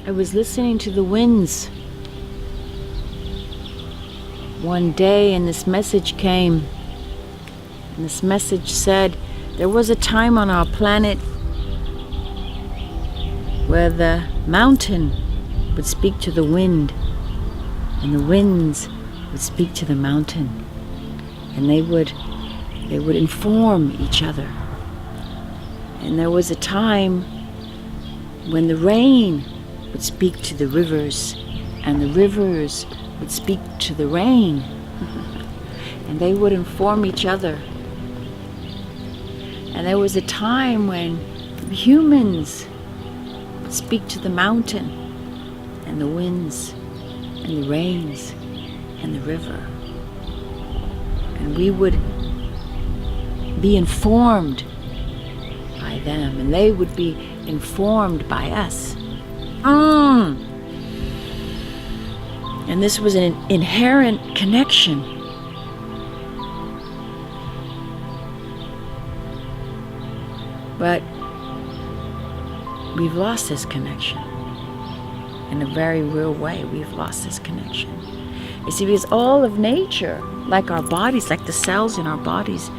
I was listening to the winds one day, and this message came. And this message said, there was a time on our planet where the mountain would speak to the wind, and the winds would speak to the mountain, and they would inform each other. And there was a time when the rain would speak to the rivers, and the rivers would speak to the rain, and they would inform each other. And there was a time when humans would speak to the mountain, and the winds, and the rains, and the river. And we would be informed by them, and they would be informed by us. And this was an inherent connection. But we've lost this connection. In a very real way, we've lost this connection. You see, because all of nature, like our bodies, like the cells in our bodies,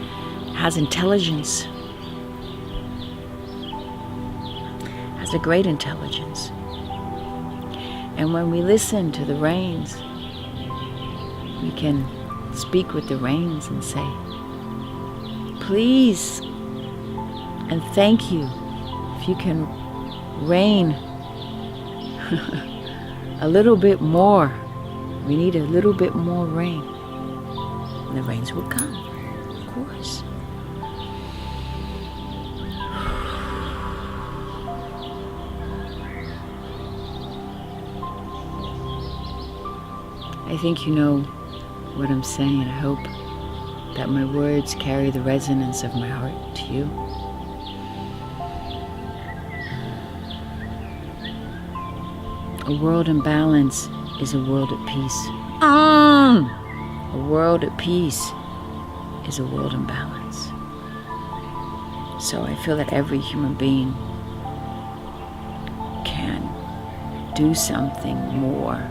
has intelligence. Has a great intelligence. And when we listen to the rains, we can speak with the rains and say, please and thank you if you can rain a little bit more. We need a little bit more rain. And the rains will come, of course. I think you know what I'm saying. I hope that my words carry the resonance of my heart to you. A world in balance is a world at peace. A world at peace is a world in balance. So I feel that every human being can do something more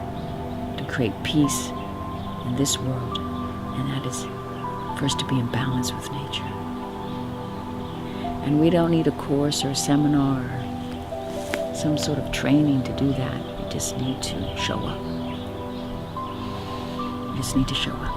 to create peace in this world, and that is first to be in balance with nature. And we don't need a course or a seminar or some sort of training to do that. We just need to show up. We just need to show up.